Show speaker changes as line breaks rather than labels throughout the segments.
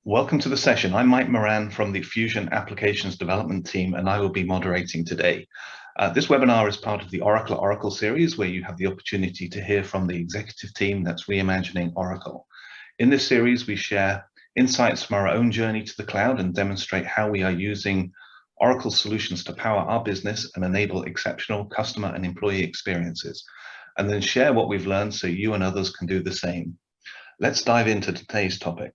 Welcome to the session. I'm Mike Moran from the Fusion Applications Development Team, and I will be moderating today. This webinar is part of the Oracle series, where you have the opportunity to hear from the executive team that's reimagining Oracle. In this series, we share insights from our own journey to the cloud and demonstrate how we are using Oracle solutions to power our business and enable exceptional customer and employee experiences, and then share what we've learned so you and others can do the same. Let's dive into today's topic.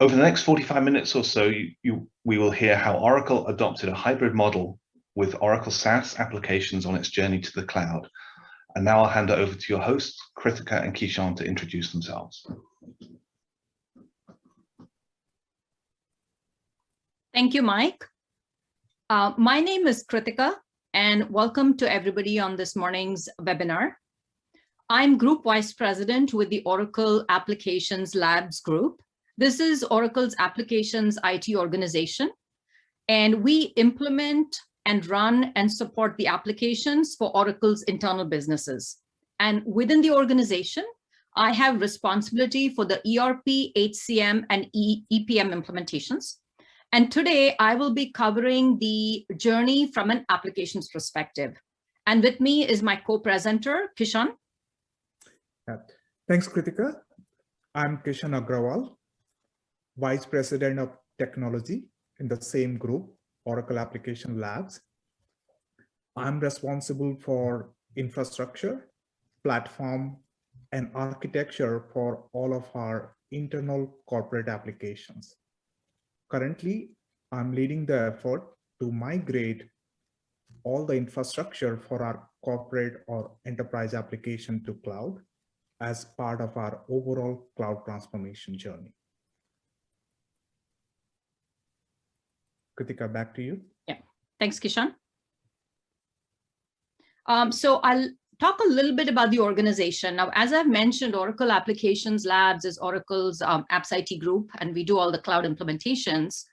Over the next 45 minutes or so, we will hear how Oracle adopted a hybrid model with Oracle SaaS applications on its journey to the cloud. And now I'll hand it over to your hosts, Kritika and Kishan, to introduce themselves.
Thank you, Mike. My name is Kritika, and welcome to everybody on this morning's webinar. I'm Group Vice President with the Oracle Applications Labs Group. This is Oracle's applications IT organization, and we implement and run and support the applications for Oracle's internal businesses. And within the organization, I have responsibility for the ERP, HCM, and EPM implementations. And today I will be covering the journey from an applications perspective. And with me is my co-presenter, Kishan.
Thanks, Kritika. I'm Kishan Agrawal, Vice President of Technology in the same group, Oracle Application Labs. I'm responsible for infrastructure, platform, and architecture for all of our internal corporate applications. Currently, I'm leading the effort to migrate all the infrastructure for our corporate or enterprise application to cloud as part of our overall cloud transformation journey. Kritika, back to you.
Yeah, thanks, Kishan. So I'll talk a little bit about the organization. Now, as I've mentioned, Oracle Applications Labs is Oracle's apps IT group, and we do all the cloud implementations.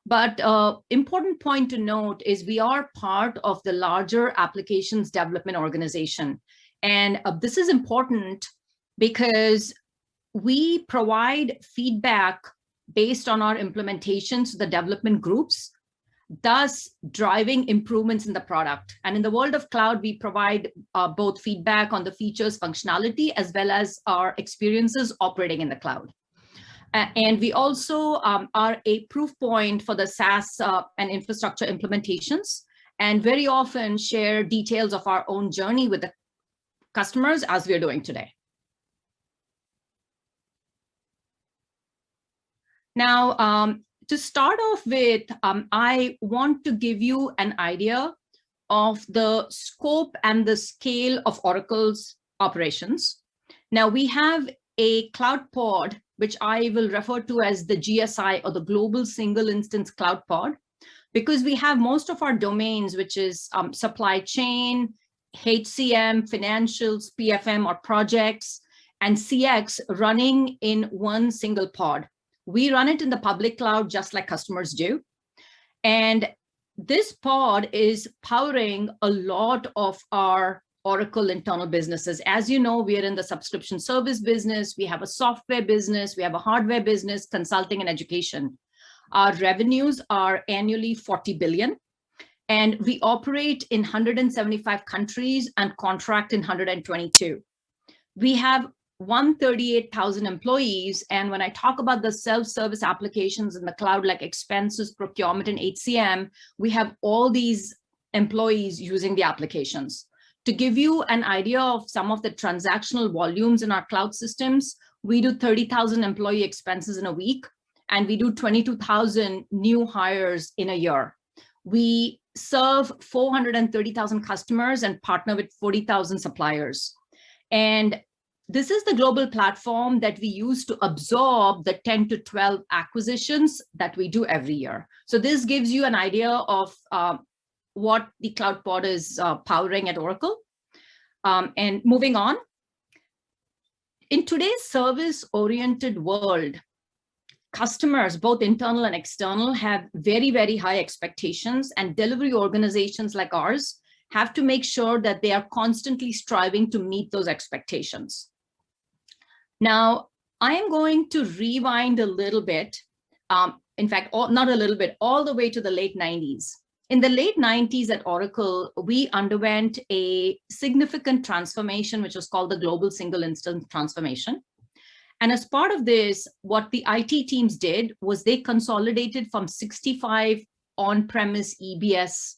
But important point to note is we are part of the larger applications development organization. And this is important because we provide feedback based on our implementations to the development groups, thus driving improvements in the product. And in the world of cloud, we provide both feedback on the features, functionality, as well as our experiences operating in the cloud. And we also are a proof point for the SaaS and infrastructure implementations, and very often share details of our own journey with the customers, as we're doing today. Now, to start off with, I want to give you an idea of the scope and the scale of Oracle's operations. Now, we have a cloud pod, which I will refer to as the GSI, or the Global Single Instance Cloud Pod, because we have most of our domains, which is supply chain, HCM, financials, PFM or projects, and CX running in one single pod. We run it in the public cloud just like customers do. And this pod is powering a lot of our Oracle internal businesses. As you know, we are in the subscription service business. We have a software business. We have a hardware business, consulting and education. Our revenues are annually 40 billion. And we operate in 175 countries and contract in 122. We have 138,000 employees. And when I talk about the self-service applications in the cloud, like expenses, procurement, and HCM, we have all these employees using the applications. To give you an idea of some of the transactional volumes in our cloud systems, we do 30,000 employee expenses in a week, and we do 22,000 new hires in a year. We serve 430,000 customers and partner with 40,000 suppliers. And this is the global platform that we use to absorb the 10 to 12 acquisitions that we do every year. So this gives you an idea of what the cloud pod is powering at Oracle. And moving on, in today's service-oriented world, customers, both internal and external, have very, very high expectations, and delivery organizations like ours have to make sure that they are constantly striving to meet those expectations. Now, I am going to rewind a little bit. In fact, not a little bit, all the way to the late 90s. In the late 90s at Oracle, we underwent a significant transformation, which was called the Global Single Instance Transformation. And as part of this, what the IT teams did was they consolidated from 65 on-premise EBS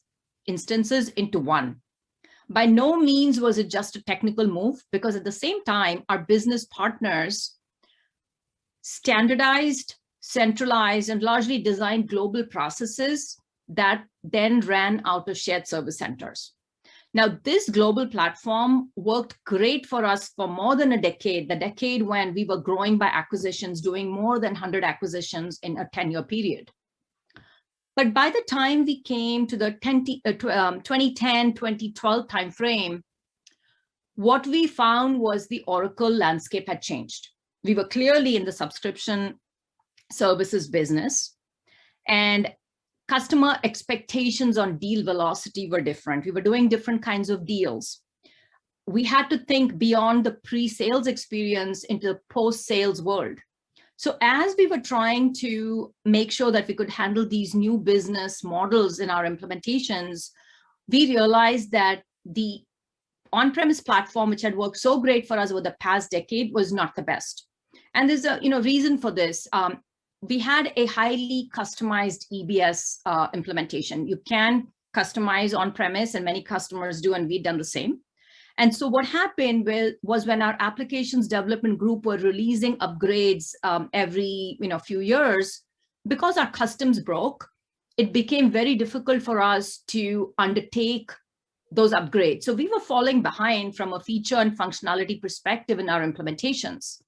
instances into one. By no means was it just a technical move, because at the same time, our business partners standardized, centralized, and largely designed global processes that then ran out of shared service centers. Now, this global platform worked great for us for more than a decade, the decade when we were growing by acquisitions, doing more than 100 acquisitions in a 10-year period. But by the time we came to the 2010, 2012 timeframe, what we found was the Oracle landscape had changed. We were clearly in the subscription services business, and customer expectations on deal velocity were different. We were doing different kinds of deals. We had to think beyond the pre-sales experience into the post-sales world. So as we were trying to make sure that we could handle these new business models in our implementations, we realized that the on-premise platform, which had worked so great for us over the past decade, was not the best. And there's a reason for this. We had a highly customized EBS implementation. You can customize on-premise, and many customers do, and we've done the same. And so what happened was when our applications development group were releasing upgrades every few years, because our customs broke, it became very difficult for us to undertake those upgrades. So we were falling behind from a feature and functionality perspective in our implementations.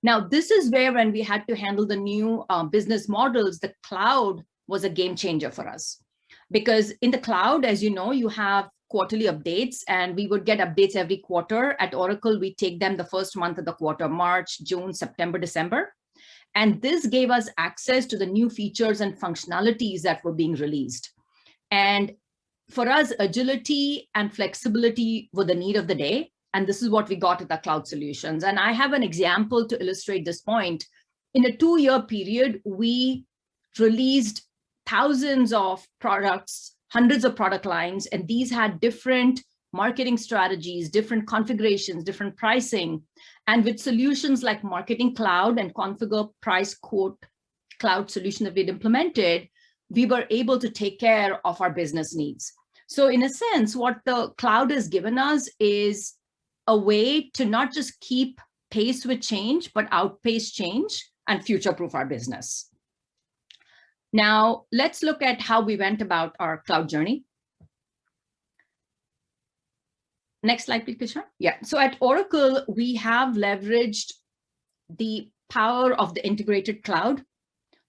Now, this is where when we had to handle the new business models, the cloud was a game changer for us. Because in the cloud, as you know, you have quarterly updates, and we would get updates every quarter. At Oracle, we take them the first month of the quarter, March, June, September, December. And this gave us access to the new features and functionalities that were being released. And for us, agility and flexibility were the need of the day. And this is what we got with the cloud solutions. And I have an example to illustrate this point. In a 2-year period, we released thousands of products, hundreds of product lines, and these had different marketing strategies, different configurations, different pricing. And with solutions like Marketing Cloud and Configure, Price, Quote Cloud solution that we'd implemented, we were able to take care of our business needs. So in a sense, what the cloud has given us is a way to not just keep pace with change, but outpace change and future-proof our business. Now, let's look at how we went about our cloud journey. Next slide, please, Kishore. Yeah, so at Oracle, we have leveraged the power of the integrated cloud.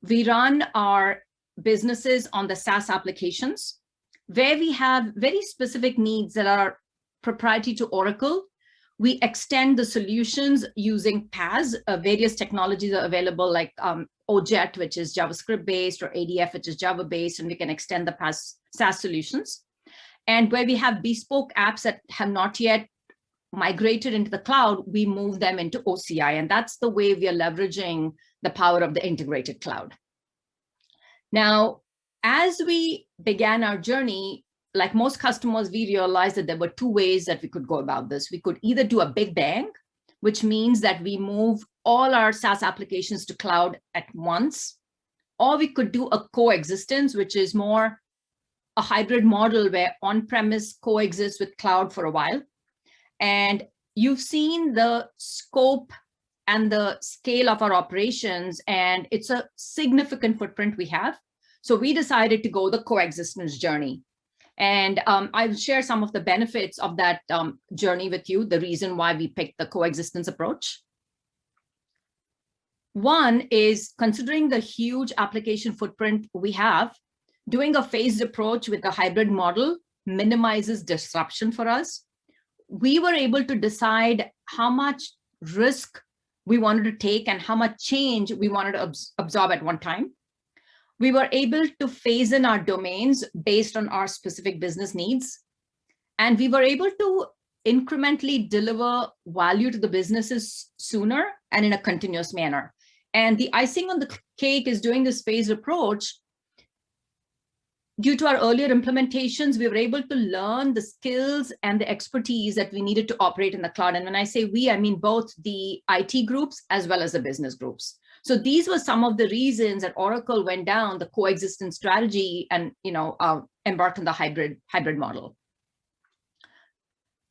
We run our businesses on the SaaS applications, where we have very specific needs that are proprietary to Oracle. We extend the solutions using PaaS. Various technologies are available, like OJet, which is JavaScript-based, or ADF, which is Java-based, and we can extend the PaaS SaaS solutions. And where we have bespoke apps that have not yet migrated into the cloud, we move them into OCI, and that's the way we are leveraging the power of the integrated cloud. Now, as we began our journey, like most customers, we realized that there were 2 ways that we could go about this. We could either do a big bang, which means that we move all our SaaS applications to cloud at once, or we could do a coexistence, which is more a hybrid model where on-premise coexists with cloud for a while. And you've seen the scope and the scale of our operations, and it's a significant footprint we have. So we decided to go the coexistence journey. And I'll share some of the benefits of that journey with you, the reason why we picked the coexistence approach. One is, considering the huge application footprint we have, doing a phased approach with a hybrid model minimizes disruption for us. We were able to decide how much risk we wanted to take and how much change we wanted to absorb at one time. We were able to phase in our domains based on our specific business needs. And we were able to incrementally deliver value to the businesses sooner and in a continuous manner. And the icing on the cake is doing this phased approach. Due to our earlier implementations, we were able to learn the skills and the expertise that we needed to operate in the cloud. And when I say we, I mean both the IT groups as well as the business groups. So these were some of the reasons that Oracle went down the coexistence strategy and embarked on the hybrid model.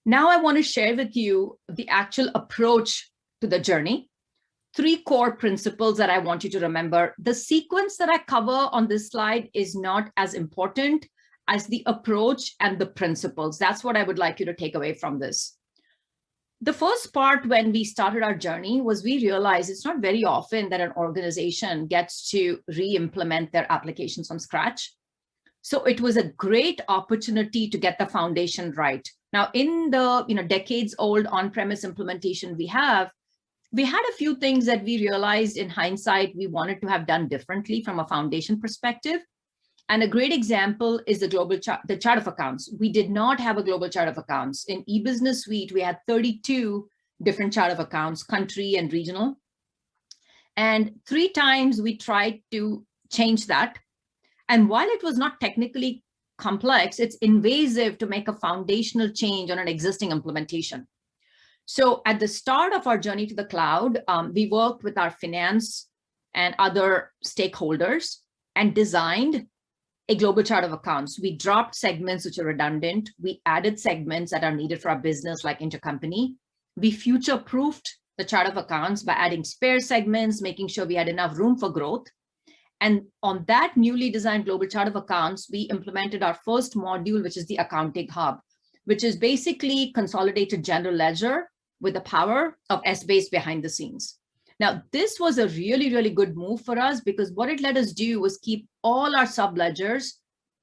Now I want to share with you the actual approach to the journey. 3 core principles that I want you to remember. The sequence that I cover on this slide is not as important as the approach and the principles. That's what I would like you to take away from this. The first part when we started our journey was we realized it's not very often that an organization gets to re-implement their applications from scratch. So it was a great opportunity to get the foundation right. Now, in the decades old on-premise implementation we had a few things that we realized in hindsight we wanted to have done differently from a foundation perspective. And a great example is the chart of accounts. We did not have a global chart of accounts. In eBusiness Suite, we had 32 different chart of accounts, country and regional. And 3 times we tried to change that. And while it was not technically complex, it's invasive to make a foundational change on an existing implementation. So at the start of our journey to the cloud, we worked with our finance and other stakeholders and designed a global chart of accounts. We dropped segments which are redundant. We added segments that are needed for our business like intercompany. We future-proofed the chart of accounts by adding spare segments, making sure we had enough room for growth. And on that newly designed global chart of accounts, we implemented our first module, which is the accounting hub, which is basically consolidated general ledger with the power of Essbase behind the scenes. Now, this was a really, really good move for us because what it let us do was keep all our sub-ledgers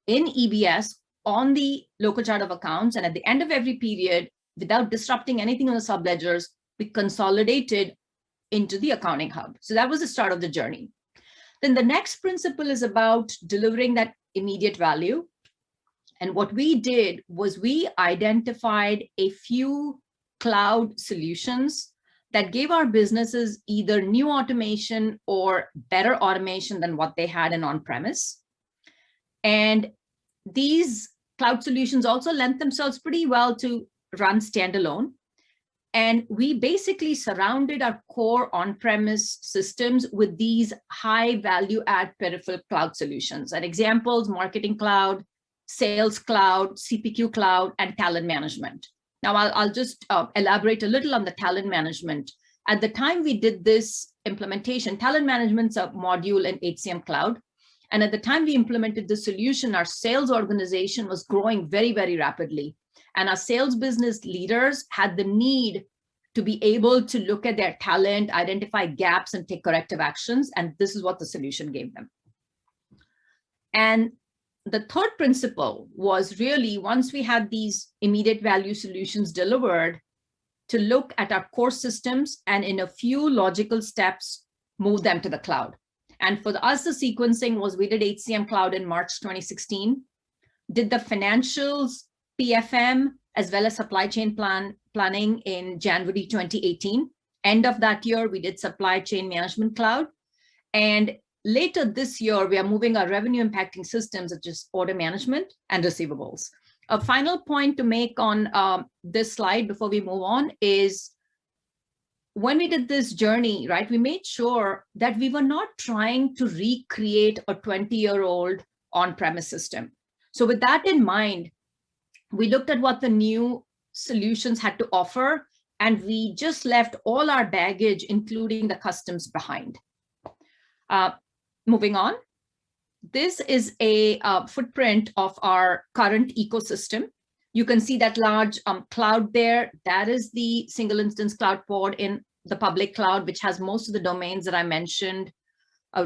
in EBS on the local chart of accounts. And at the end of every period, without disrupting anything on the sub-ledgers, we consolidated into the accounting hub. So that was the start of the journey. Then the next principle is about delivering that immediate value. And what we did was we identified a few cloud solutions that gave our businesses either new automation or better automation than what they had in on-premise. And these cloud solutions also lent themselves pretty well to run standalone. And we basically surrounded our core on-premise systems with these high value add peripheral cloud solutions. And examples, Marketing Cloud, Sales Cloud, CPQ Cloud, and Talent Management. Now, I'll just elaborate a little on the talent management. At the time we did this implementation, talent management's a module in HCM Cloud. And at the time we implemented the solution, our sales organization was growing very, very rapidly. And our sales business leaders had the need to be able to look at their talent, identify gaps, and take corrective actions. And this is what the solution gave them. And the third principle was really, once we had these immediate value solutions delivered, to look at our core systems and in a few logical steps, move them to the cloud. And for us, the sequencing was we did HCM Cloud in March 2016, did the financials, PFM, as well as supply chain planning in January 2018. End of that year, we did Supply Chain Management Cloud. And later this year, we are moving our revenue impacting systems, such as order management and receivables. A final point to make on this slide before we move on is when we did this journey, right, we made sure that we were not trying to recreate a 20-year-old on-premise system. So with that in mind, we looked at what the new solutions had to offer, and we just left all our baggage, including the customs, behind. Moving on. This is a footprint of our current ecosystem. You can see that large cloud there. That is the single instance cloud pod in the public cloud, which has most of the domains that I mentioned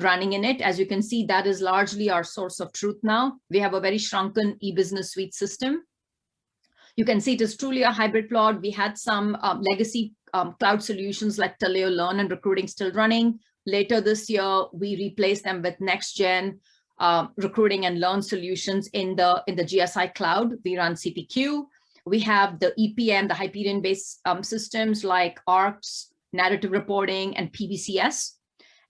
running in it. As you can see, that is largely our source of truth now. We have a very shrunken eBusiness Suite system. You can see it is truly a hybrid cloud. We had some legacy cloud solutions like Taleo Learn and Recruiting still running. Later this year, we replaced them with next-gen recruiting and learn solutions in the GSI cloud. We run CPQ. We have the EPM, the Hyperion-based systems like ARCS, narrative reporting, and PBCS.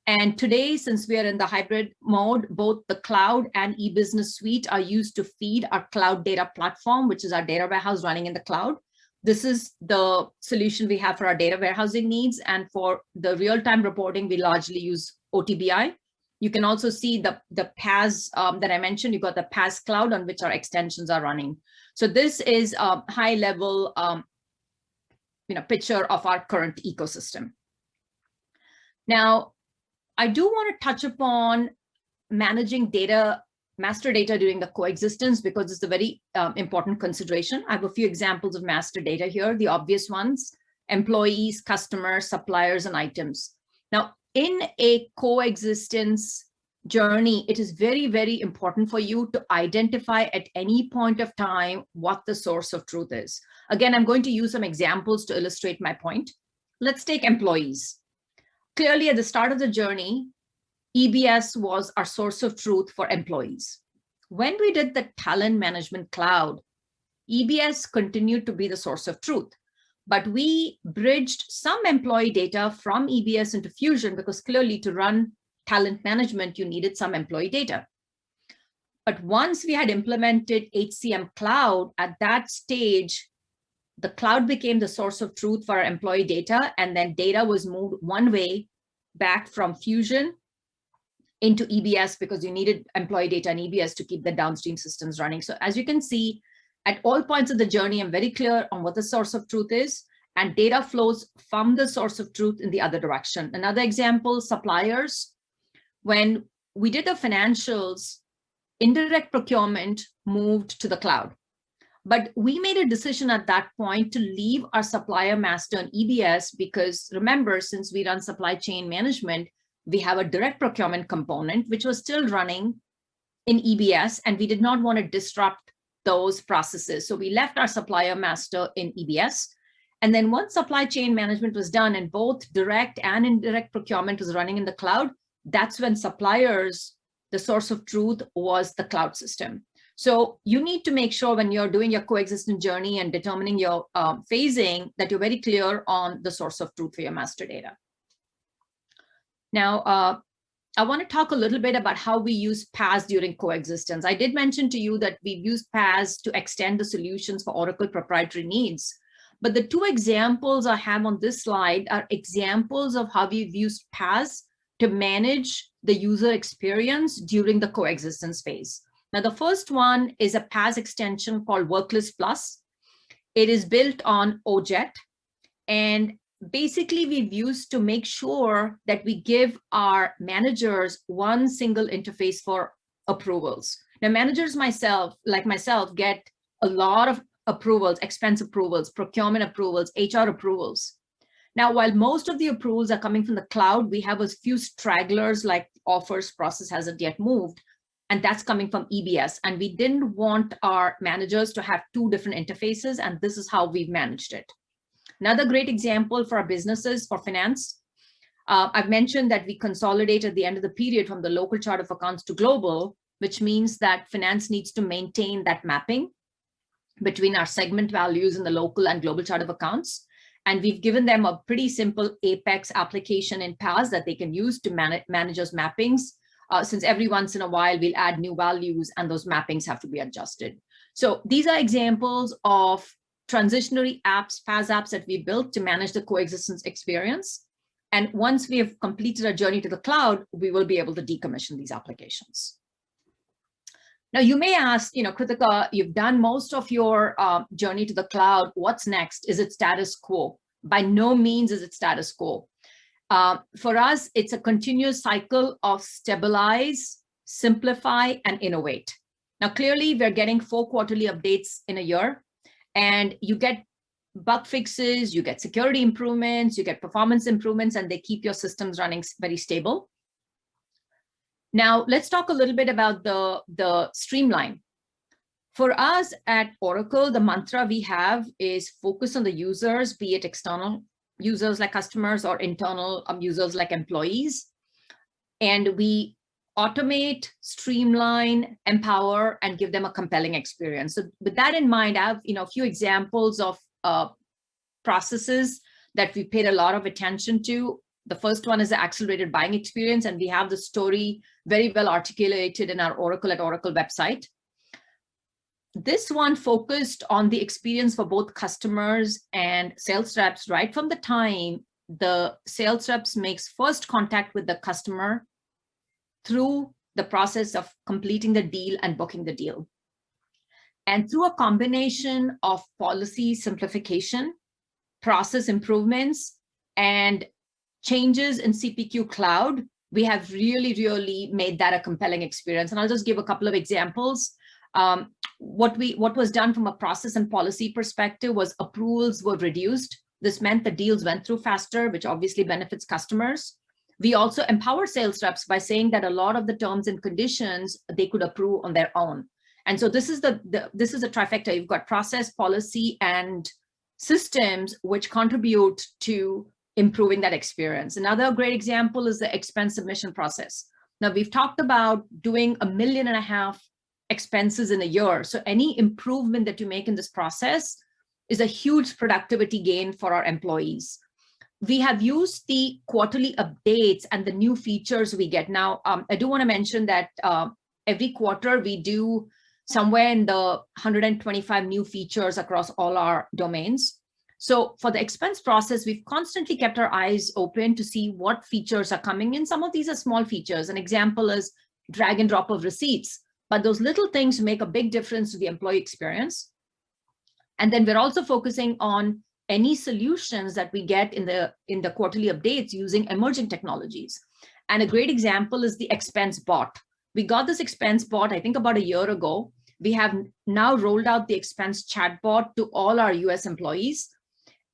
And today, since we are in the hybrid mode, both the cloud and e-business suite are used to feed our cloud data platform, which is our data warehouse running in the cloud. This is the solution we have for our data warehousing needs. And for the real-time reporting, we largely use OTBI. You can also see the PaaS that I mentioned. You've got the PaaS cloud on which our extensions are running. So this is a high-level picture of our current ecosystem. Now, I do want to touch upon managing data, master data during the coexistence, because it's a very important consideration. I have a few examples of master data here, the obvious ones: employees, customers, suppliers, and items. Now, in a coexistence journey, it is very, very important for you to identify at any point of time what the source of truth is. Again, I'm going to use some examples to illustrate my point. Let's take employees. Clearly, at the start of the journey, EBS was our source of truth for employees. When we did the talent management cloud, EBS continued to be the source of truth, but we bridged some employee data from EBS into Fusion because clearly to run talent management, you needed some employee data. But once we had implemented HCM Cloud, at that stage, the cloud became the source of truth for our employee data, and then data was moved one way back from Fusion into EBS because you needed employee data in EBS to keep the downstream systems running. So as you can see, at all points of the journey, I'm very clear on what the source of truth is, and data flows from the source of truth in the other direction. Another example, suppliers. When we did the financials, indirect procurement moved to the cloud. But we made a decision at that point to leave our supplier master in EBS because remember, since we run supply chain management, we have a direct procurement component, which was still running in EBS, and we did not want to disrupt those processes. So we left our supplier master in EBS. And then once supply chain management was done and both direct and indirect procurement was running in the cloud, that's when suppliers, the source of truth was the cloud system. So you need to make sure when you're doing your coexistence journey and determining your phasing that you're very clear on the source of truth for your master data. Now, I want to talk a little bit about how we use PaaS during coexistence. I did mention to you that we've used PaaS to extend the solutions for Oracle proprietary needs. But the two examples I have on this slide are examples of how we've used PaaS to manage the user experience during the coexistence phase. Now, the first one is a PaaS extension called Worklist Plus. It is built on OJet, and basically we've used to make sure that we give our managers one single interface for approvals. Now, managers like myself, get a lot of approvals, expense approvals, procurement approvals, HR approvals. Now, while most of the approvals are coming from the cloud, we have a few stragglers like offers process hasn't yet moved, and that's coming from EBS. And we didn't want our managers to have two different interfaces, and this is how we've managed it. Another great example for our businesses, for finance, I've mentioned that we consolidate at the end of the period from the local chart of accounts to global, which means that finance needs to maintain that mapping between our segment values in the local and global chart of accounts. And we've given them a pretty simple Apex application in PaaS that they can use to manage those mappings, since every once in a while we'll add new values and those mappings have to be adjusted. So these are examples of transitionary apps, PaaS apps that we built to manage the coexistence experience. And once we have completed our journey to the cloud, we will be able to decommission these applications. Now, you may ask, Kritika, you've done most of your journey to the cloud. What's next? Is it status quo? By no means is it status quo. For us, it's a continuous cycle of stabilize, simplify, and innovate. Now, clearly, we're getting 4 quarterly updates in a year, and you get bug fixes, you get security improvements, you get performance improvements, and they keep your systems running very stable. Now, let's talk a little bit about the Streamline. For us at Oracle, the mantra we have is focus on the users, be it external users like customers or internal users like employees. And we automate, streamline, empower, and give them a compelling experience. So with that in mind, I have a few examples of processes that we paid a lot of attention to. The first one is the accelerated buying experience, and we have the story very well articulated in our Oracle at Oracle website. This one focused on the experience for both customers and sales reps right from the time the sales reps makes first contact with the customer through the process of completing the deal and booking the deal. And through a combination of policy simplification, process improvements, and changes in CPQ Cloud, we have really made that a compelling experience. And I'll just give a couple of examples. What was done from a process and policy perspective was approvals were reduced. This meant the deals went through faster, which obviously benefits customers. We also empower sales reps by saying that a lot of the terms and conditions they could approve on their own. And so this is the trifecta. You've got process, policy, and systems which contribute to improving that experience. Another great example is the expense submission process. Now, we've talked about doing 1.5 million expenses in a year. So any improvement that you make in this process is a huge productivity gain for our employees. We have used the quarterly updates and the new features we get. Now, I do want to mention that every quarter we do somewhere in the 125 new features across all our domains. So for the expense process, we've constantly kept our eyes open to see what features are coming in. Some of these are small features. An example is drag and drop of receipts, but those little things make a big difference to the employee experience. And then we're also focusing on any solutions that we get in the quarterly updates using emerging technologies. And a great example is the expense bot. We got this expense bot, I think about a year ago. We have now rolled out the expense chatbot to all our US employees.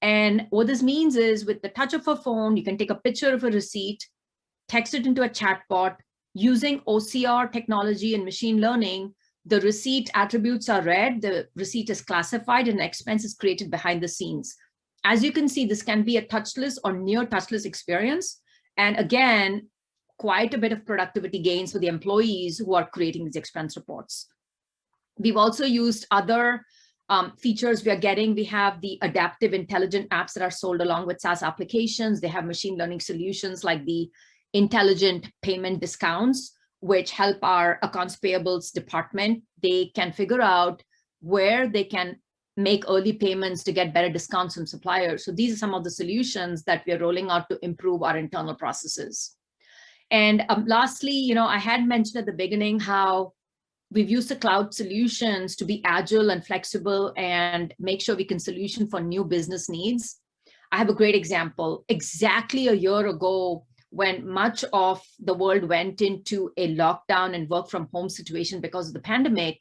And what this means is with the touch of a phone, you can take a picture of a receipt, text it into a chatbot. Using OCR technology and machine learning, the receipt attributes are read, the receipt is classified, and the expense is created behind the scenes. As you can see, this can be a touchless or near touchless experience. And again, quite a bit of productivity gains for the employees who are creating these expense reports. We've also used other features we are getting. We have the adaptive intelligent apps that are sold along with SaaS applications. They have machine learning solutions like the intelligent payment discounts, which help our accounts payables department. They can figure out where they can make early payments to get better discounts from suppliers. So these are some of the solutions that we are rolling out to improve our internal processes. And lastly, I had mentioned at the beginning how we've used the cloud solutions to be agile and flexible and make sure we can solution for new business needs. I have a great example. Exactly a year ago, when much of the world went into a lockdown and work from home situation because of the pandemic,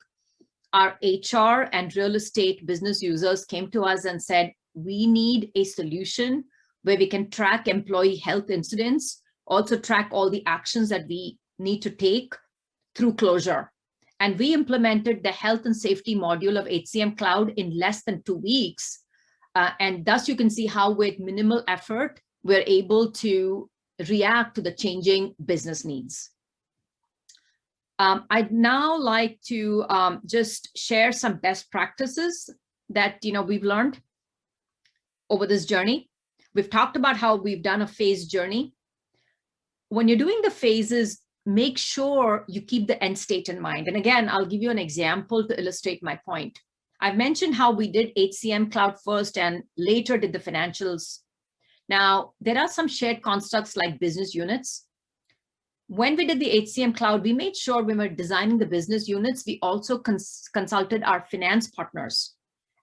our HR and real estate business users came to us and said, we need a solution where we can track employee health incidents, also track all the actions that we need to take through closure. And we implemented the health and safety module of HCM Cloud in less than 2 weeks. And thus you can see how with minimal effort, we're able to react to the changing business needs. I'd now like to just share some best practices that we've learned over this journey. We've talked about how we've done a phased journey. When you're doing the phases, make sure you keep the end state in mind. And again, I'll give you an example to illustrate my point. I've mentioned how we did HCM Cloud first and later did the financials. Now, there are some shared constructs like business units. When we did the HCM Cloud, we made sure when we were designing the business units, we also consulted our finance partners.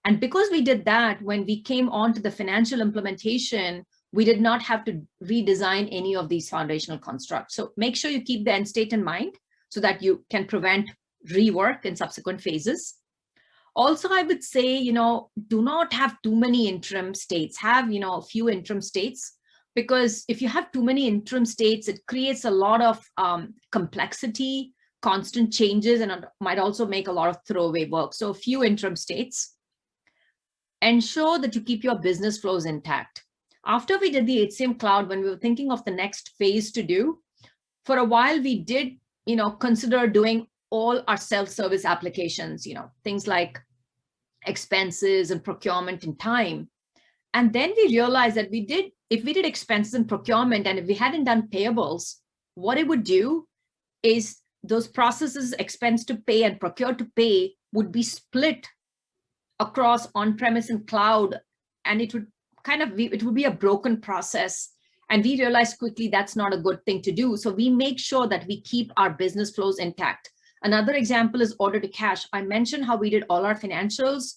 And because we did that, when we came on to the financial implementation, we did not have to redesign any of these foundational constructs. So make sure you keep the end state in mind so that you can prevent rework in subsequent phases. Also, I would say, do not have too many interim states. Have, a few interim states, because if you have too many interim states, it creates a lot of complexity, constant changes, and it might also make a lot of throwaway work. So a few interim states. Ensure that you keep your business flows intact. After we did the HCM Cloud, when we were thinking of the next phase to do, for a while, we did consider doing all our self-service applications, things like expenses and procurement and time. And then we realized that if we did expenses and procurement, and if we hadn't done payables, what it would do is those processes, expense to pay and procure to pay, would be split across on-premise and cloud, and it would be a broken process. And we realized quickly that's not a good thing to do. So we make sure that we keep our business flows intact. Another example is order to cash. I mentioned how we did all our financials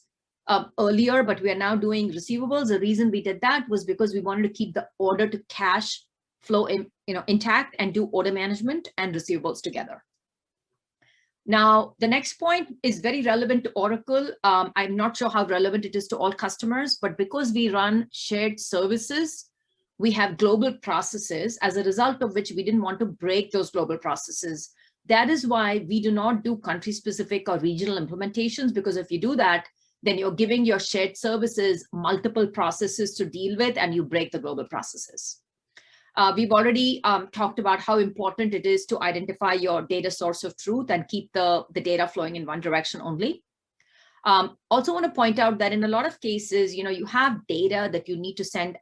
earlier, but we are now doing receivables. The reason we did that was because we wanted to keep the order to cash flow intact and do order management and receivables together. Now, the next point is very relevant to Oracle. I'm not sure how relevant it is to all customers, but because we run shared services, we have global processes, as a result of which we didn't want to break those global processes. That is why we do not do country-specific or regional implementations, because if you do that, then you're giving your shared services multiple processes to deal with, and you break the global processes. We've already talked about how important it is to identify your data source of truth and keep the data flowing in one direction only. Also want to point out that in a lot of cases, you have data that you need to send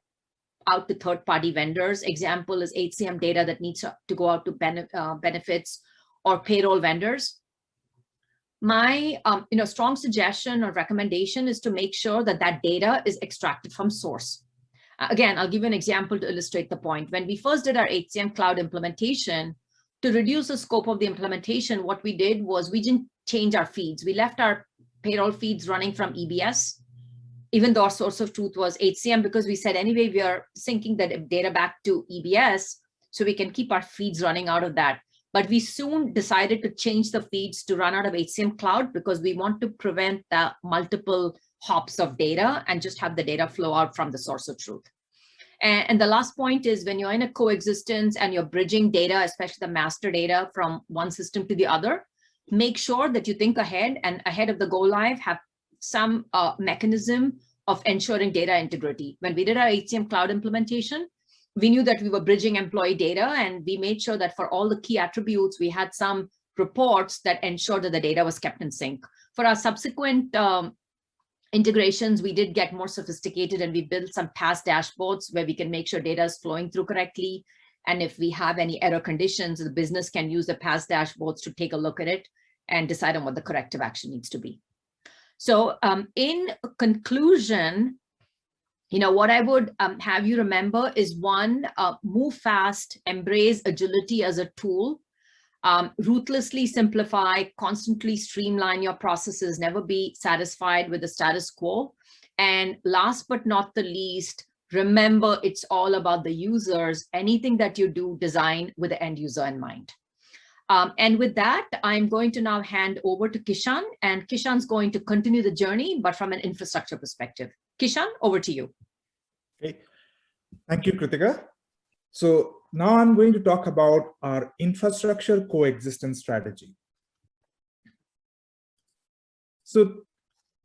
out to third-party vendors. Example is HCM data that needs to go out to benefits or payroll vendors. My strong suggestion or recommendation is to make sure that that data is extracted from source. Again, I'll give you an example to illustrate the point. When we first did our HCM cloud implementation, to reduce the scope of the implementation, what we did was we didn't change our feeds. We left our payroll feeds running from EBS, even though our source of truth was HCM, because we said anyway, we are syncing the data back to EBS, so we can keep our feeds running out of that. But we soon decided to change the feeds to run out of HCM cloud, because we want to prevent the multiple hops of data and just have the data flow out from the source of truth. And the last point is, when you're in a coexistence and you're bridging data, especially the master data from one system to the other, make sure that you think ahead, and ahead of the go live, have some mechanism of ensuring data integrity. When we did our HCM cloud implementation, we knew that we were bridging employee data, and we made sure that for all the key attributes, we had some reports that ensured that the data was kept in sync. For our subsequent integrations, we did get more sophisticated, and we built some past dashboards where we can make sure data is flowing through correctly. And if we have any error conditions, the business can use the past dashboards to take a look at it and decide on what the corrective action needs to be. So in conclusion, what I would have you remember is, one, move fast, embrace agility as a tool, ruthlessly simplify, constantly streamline your processes, never be satisfied with the status quo. And last but not the least, remember, it's all about the users. Anything that you do, design with the end user in mind. And with that, I'm going to now hand over to Kishan, and Kishan's going to continue the journey, but from an infrastructure perspective. Kishan, over to you.
Okay. Thank you, Kritika. So now I'm going to talk about our infrastructure coexistence strategy. So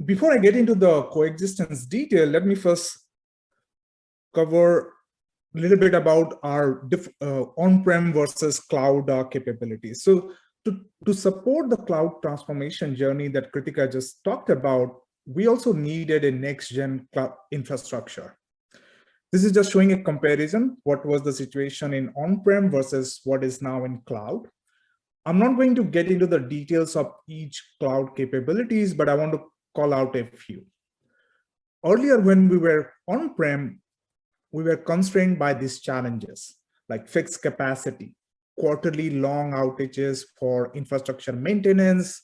before I get into the coexistence detail, let me first cover a little bit about our on-prem versus cloud capabilities. So to support the cloud transformation journey that Kritika just talked about, we also needed a next-gen cloud infrastructure. This is just showing a comparison, what was the situation in on-prem versus what is now in cloud. I'm not going to get into the details of each cloud capabilities, but I want to call out a few. Earlier, when we were on-prem, we were constrained by these challenges, like fixed capacity, quarterly long outages for infrastructure maintenance,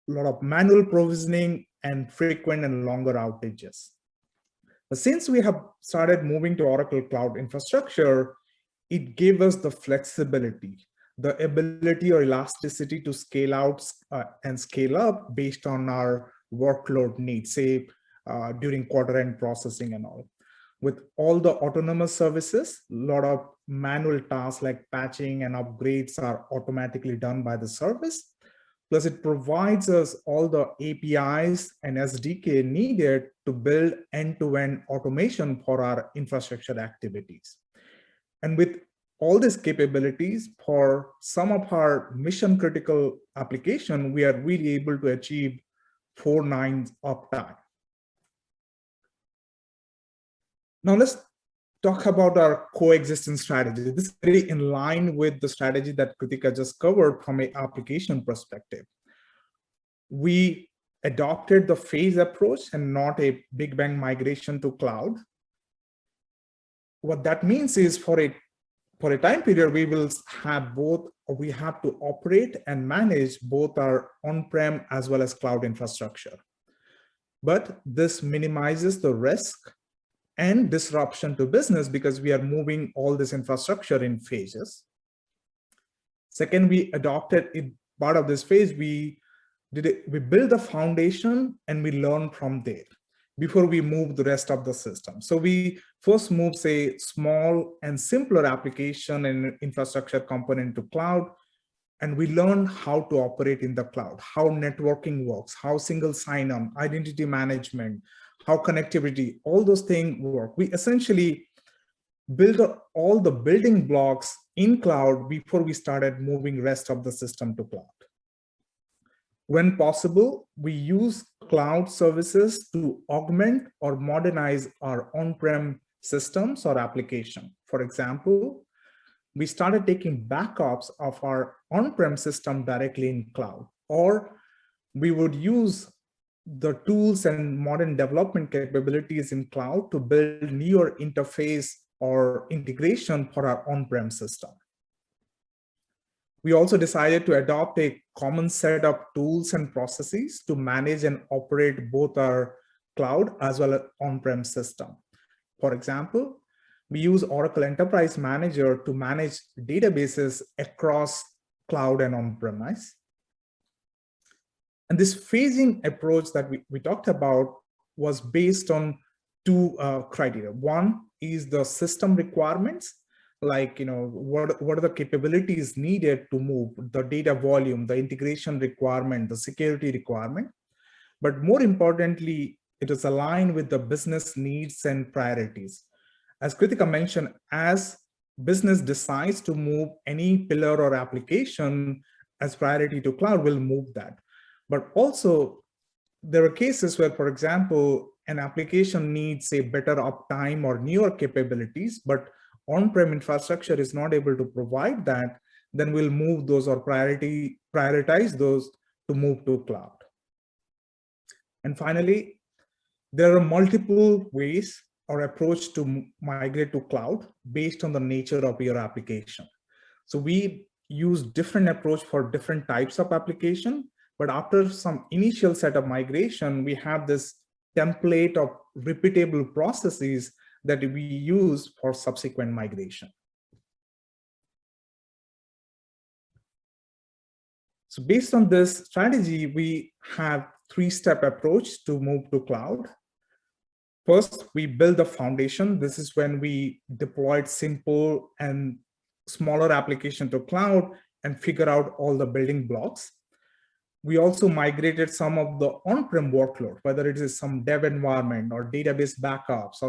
a lot of manual provisioning, and frequent and longer outages. But since we have started moving to Oracle Cloud Infrastructure, it gave us the flexibility, the ability or elasticity to scale out and scale up based on our workload needs, say during quarter-end processing and all. With all the autonomous services, a lot of manual tasks like patching and upgrades are automatically done by the service. Plus, it provides us all the APIs and SDK needed to build end-to-end automation for our infrastructure activities. And with all these capabilities for some of our mission critical application, we are really able to achieve 4 nines uptime. Now let's talk about our coexistence strategy. This is very in line with the strategy that Kritika just covered from an application perspective. We adopted the phase approach and not a big bang migration to cloud. What that means is for a time period, we will have both, or we have to operate and manage both our on-prem as well as cloud infrastructure. But this minimizes the risk and disruption to business because we are moving all this infrastructure in phases. Second, we adopted in part of this phase, we build the foundation and we learn from there before we move the rest of the system. So we first move, say, small and simpler application and infrastructure component to cloud, and we learn how to operate in the cloud, how networking works, how single sign-on, identity management, how connectivity, all those things work. We essentially build all the building blocks in cloud before we started moving rest of the system to cloud. When possible, we use cloud services to augment or modernize our on-prem systems or application. For example, we started taking backups of our on-prem system directly in cloud, or we would use the tools and modern development capabilities in cloud to build newer interface or integration for our on-prem system. We also decided to adopt a common set of tools and processes to manage and operate both our cloud as well as on-prem system. For example, we use Oracle Enterprise Manager to manage databases across cloud and on-premise. And this phasing approach that we talked about was based on two criteria. One is the system requirements, like, what are the capabilities needed to move, the data volume, the integration requirement, the security requirement. But more importantly, it is aligned with the business needs and priorities. As Kritika mentioned, as business decides to move any pillar or application as priority to cloud, we'll move that. But also, there are cases where, for example, an application needs a better uptime or newer capabilities, but on-prem infrastructure is not able to provide that, then we'll move those or prioritize those to move to cloud. And finally, there are multiple ways or approach to migrate to cloud based on the nature of your application. So we use different approach for different types of application, but after some initial set of migration, we have this template of repeatable processes that we use for subsequent migration. So based on this strategy, we have three-step approach to move to cloud. First, we build the foundation. This is when we deployed simple and smaller application to cloud and figure out all the building blocks. We also migrated some of the on-prem workload, whether it is some dev environment or database backups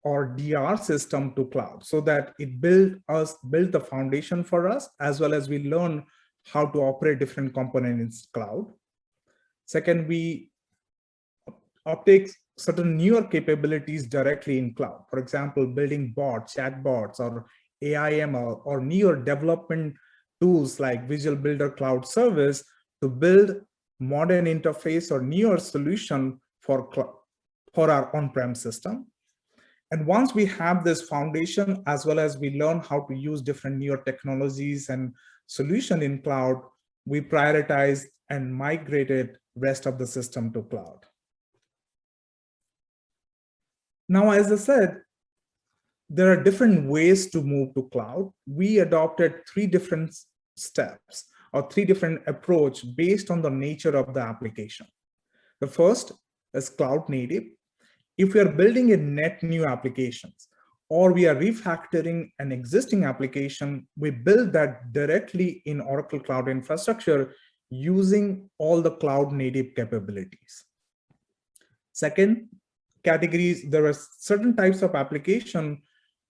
or DR system to cloud, so that it built the foundation for us, as well as we learn how to operate different components in cloud. Second, we uptake certain newer capabilities directly in cloud. For example, building bots, chatbots, or AI/ML, or newer development tools like Visual Builder Cloud Service to build modern interface or newer solution for our on-prem system. And once we have this foundation, as well as we learn how to use different newer technologies and solution in cloud, we prioritize and migrated rest of the system to cloud. Now, as I said, there are different ways to move to cloud. We adopted 3 different steps or 3 different approach based on the nature of the application. The first is cloud native. If we are building a net new applications, or we are refactoring an existing application, we build that directly in Oracle Cloud Infrastructure using all the cloud native capabilities. Second categories, there are certain types of application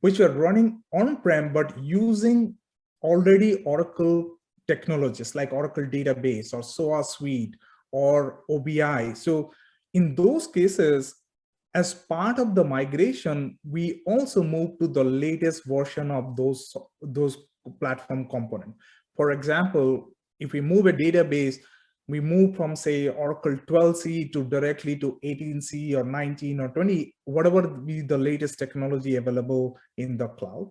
which were running on-prem, but using already Oracle technologies like Oracle Database or SOA Suite or OBI. So in those cases, as part of the migration, we also moved to the latest version of those platform components. For example, if we move a database, we move from, say, Oracle 12c to directly to 18c or 19 or 20, whatever be the latest technology available in the cloud.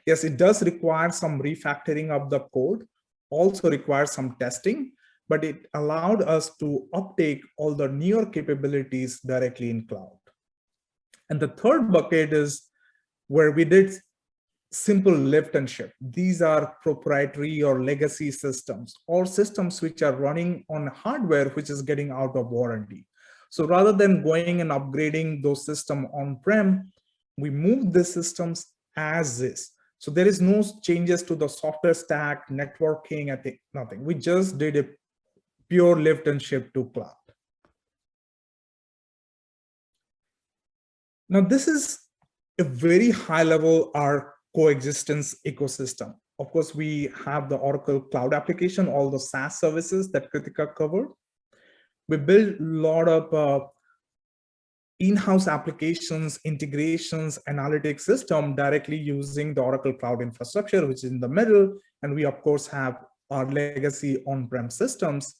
Yes, it does require some refactoring of the code, also requires some testing, but it allowed us to uptake all the newer capabilities directly in cloud. And the third bucket is where we did simple lift and shift. These are proprietary or legacy systems or systems which are running on hardware which is getting out of warranty. So rather than going and upgrading those systems on-prem, we move the systems as is. So there is no changes to the software stack, networking, I think nothing. We just did a pure lift and shift to cloud. Now this is a very high level our Coexistence ecosystem. Of course, we have the Oracle Cloud application, all the SaaS services that Kritika covered. We build a lot of in-house applications, integrations, analytics system directly using the Oracle Cloud infrastructure, which is in the middle. And we, of course, have our legacy on-prem systems.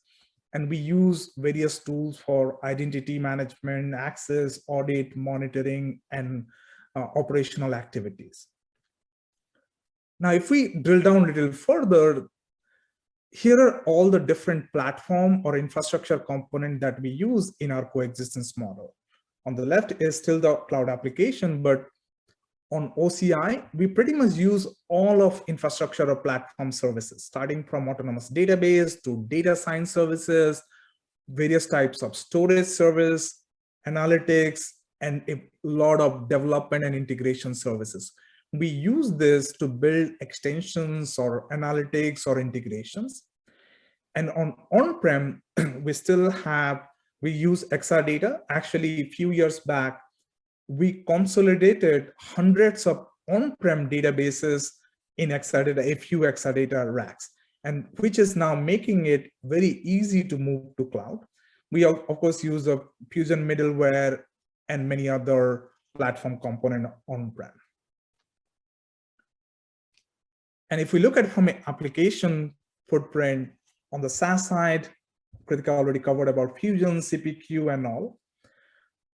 And we use various tools for identity management, access, audit, monitoring, and operational activities. Now, if we drill down a little further, here are all the different platform or infrastructure component that we use in our coexistence model. On the left is still the cloud application, but on OCI, we pretty much use all of infrastructure or platform services, starting from autonomous database to data science services, various types of storage service, analytics, and a lot of development and integration services. We use this to build extensions or analytics or integrations. And on-prem, we use Exadata. Actually, a few years back, we consolidated hundreds of on-prem databases in Exadata, a few Exadata racks, and which is now making it very easy to move to cloud. We, of course, use the Fusion middleware and many other platform component on-prem. And if we look at from an application footprint on the SaaS side, Kritika already covered about Fusion, CPQ, and all.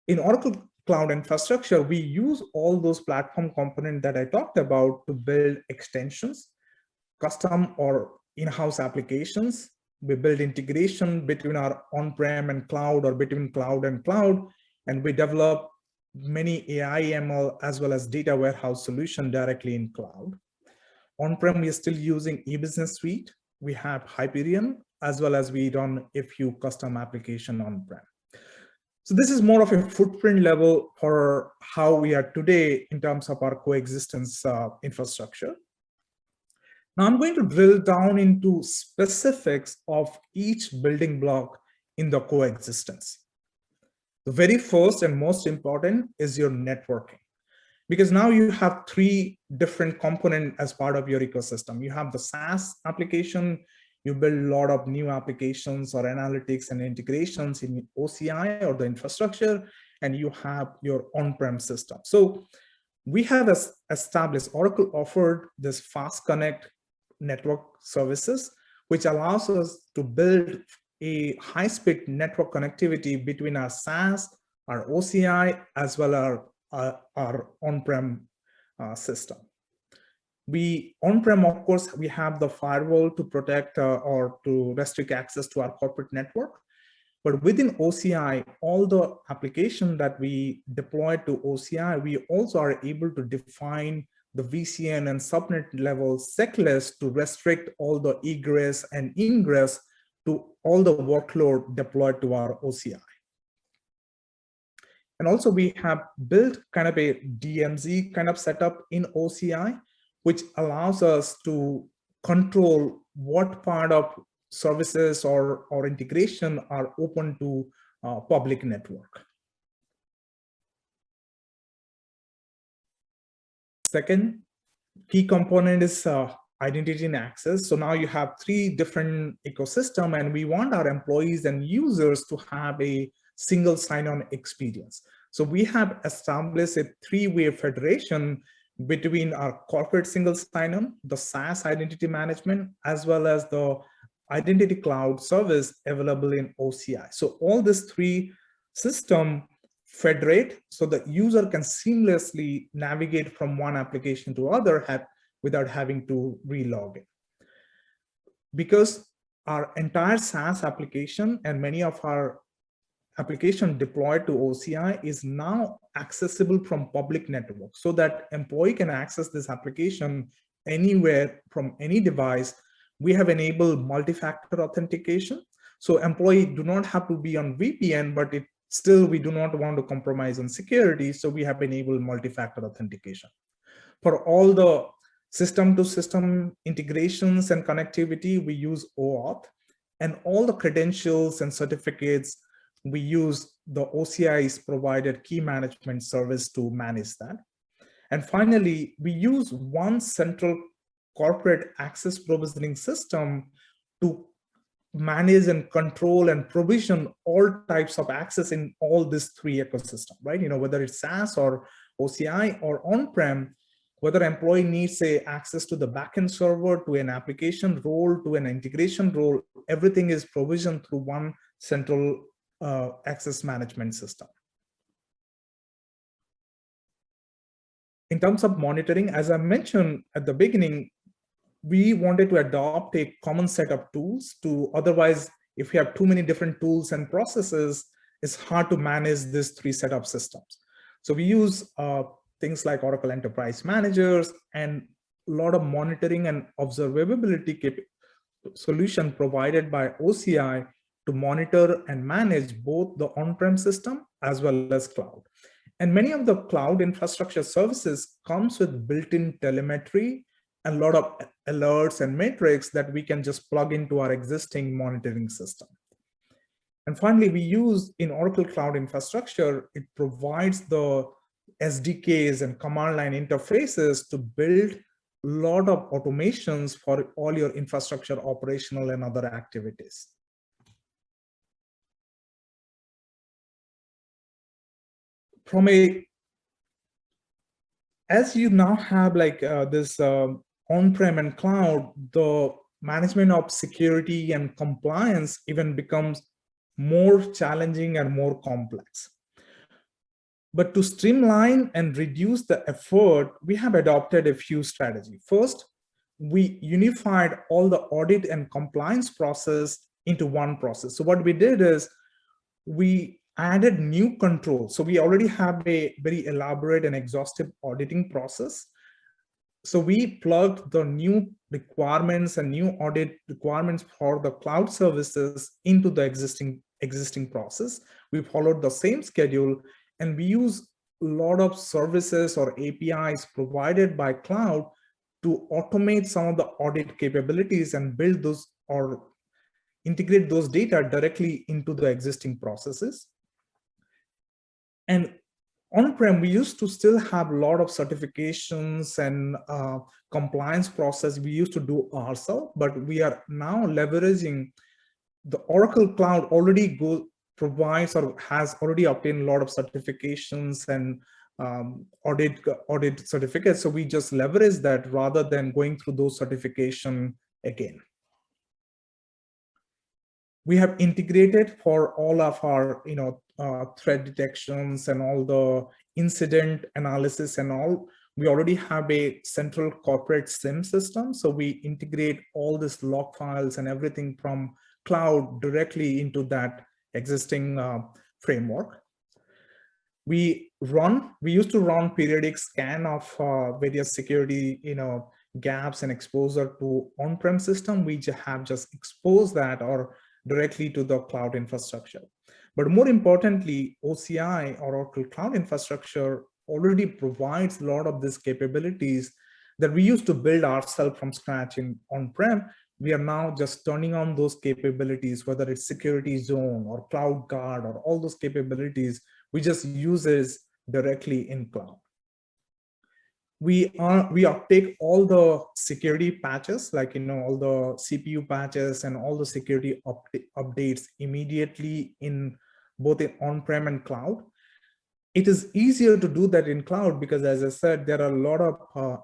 In Oracle Cloud Infrastructure, we use all those platform components that I talked about to build extensions, custom or in-house applications. We build integration between our on-prem and cloud or between cloud, and we develop many AI, ML, as well as data warehouse solution directly in cloud. On-prem, we are still using eBusiness Suite. We have Hyperion, as well as we run a few custom application on-prem. So this is more of a footprint level for how we are today in terms of our coexistence infrastructure. Now I'm going to drill down into specifics of each building block in the coexistence. The very first and most important is your networking. Because now you have three different components as part of your ecosystem. You have the SaaS application, you build a lot of new applications or analytics and integrations in OCI or the infrastructure, and you have your on-prem system. So we have established, Oracle offered this Fast Connect network services, which allows us to build a high-speed network connectivity between our SaaS, our OCI, as well as our on-prem system. On-prem, of course, we have the firewall to protect or to restrict access to our corporate network. But within OCI, all the application that we deploy to OCI, we also are able to define the VCN and subnet level checklist to restrict all the egress and ingress to all the workload deployed to our OCI. And also we have built kind of a DMZ kind of setup in OCI, which allows us to control what part of services or integration are open to public network. Second key component is identity and access. So now you have three different ecosystems, and we want our employees and users to have a single sign-on experience. So we have established a three-way federation between our corporate single sign-on, the SaaS identity management, as well as the identity cloud service available in OCI. So all these three systems federate so the user can seamlessly navigate from one application to other without having to re-log in. Because our entire SaaS application and many of our application deployed to OCI is now accessible from public network, so that employee can access this application anywhere from any device. We have enabled multi-factor authentication. So employee do not have to be on VPN, but still we do not want to compromise on security. So we have enabled multi-factor authentication. For all the system-to-system integrations and connectivity, we use OAuth, and all the credentials and certificates, we use the OCI's provided key management service to manage that. And finally, we use one central corporate access provisioning system to manage and control and provision all types of access in all these three ecosystems, right? Whether it's SaaS or OCI or on-prem, whether employee needs access to the backend server, to an application role, to an integration role, everything is provisioned through one central access management system. In terms of monitoring, as I mentioned at the beginning, we wanted to adopt a common set of tools otherwise, if you have too many different tools and processes, it's hard to manage these three set of systems. So we use things like Oracle Enterprise Managers and a lot of monitoring and observability solution provided by OCI to monitor and manage both the on-prem system as well as cloud. And many of the cloud infrastructure services comes with built-in telemetry and a lot of alerts and metrics that we can just plug into our existing monitoring system. And finally, we use in Oracle Cloud Infrastructure, it provides the SDKs and command line interfaces to build a lot of automations for all your infrastructure operational and other activities. As you now have this on-prem and cloud, the management of security and compliance even becomes more challenging and more complex. But to streamline and reduce the effort, we have adopted a few strategies. First, we unified all the audit and compliance process into one process. So what we did is we added new controls. So we already have a very elaborate and exhaustive auditing process. So we plugged the new requirements and new audit requirements for the cloud services into the existing process. We followed the same schedule, and we use a lot of services or APIs provided by cloud to automate some of the audit capabilities and build those or integrate those data directly into the existing processes. And on-prem, we used to still have a lot of certifications and compliance process we used to do ourselves, but we are now leveraging the Oracle Cloud already provides or has already obtained a lot of certifications and audit certificates. So we just leverage that rather than going through those certification again. We have integrated for all of our threat detections and all the incident analysis and all. We already have a central corporate SIM system. So we integrate all these log files and everything from cloud directly into that existing framework. We used to run periodic scan of various security gaps and exposure to on-prem system. We have just exposed that or directly to the cloud infrastructure. But more importantly, OCI or Oracle Cloud Infrastructure already provides a lot of these capabilities that we used to build ourselves from scratch in on-prem. We are now just turning on those capabilities, whether it's security zone or cloud guard or all those capabilities, we just use this directly in cloud. we uptake all the security patches, like all the CPU patches and all the security updates immediately in both in on-prem and cloud. It is easier to do that in cloud because, as I said, there are a lot of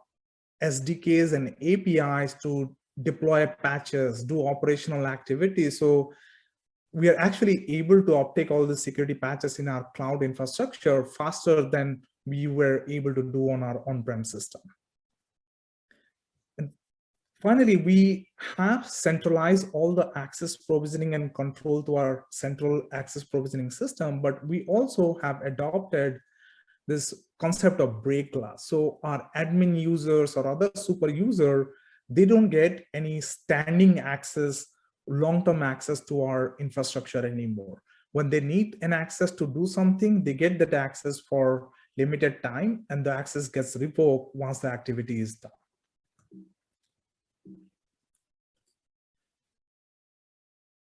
SDKs and APIs to deploy patches, do operational activities. So we are actually able to uptake all the security patches in our cloud infrastructure faster than we were able to do on our on-prem system. And finally, we have centralized all the access provisioning and control to our central access provisioning system, but we also have adopted this concept of break glass. So our admin users or other super user, they don't get any standing access, long-term access to our infrastructure anymore. When they need an access to do something, they get that access for limited time, and the access gets revoked once the activity is done.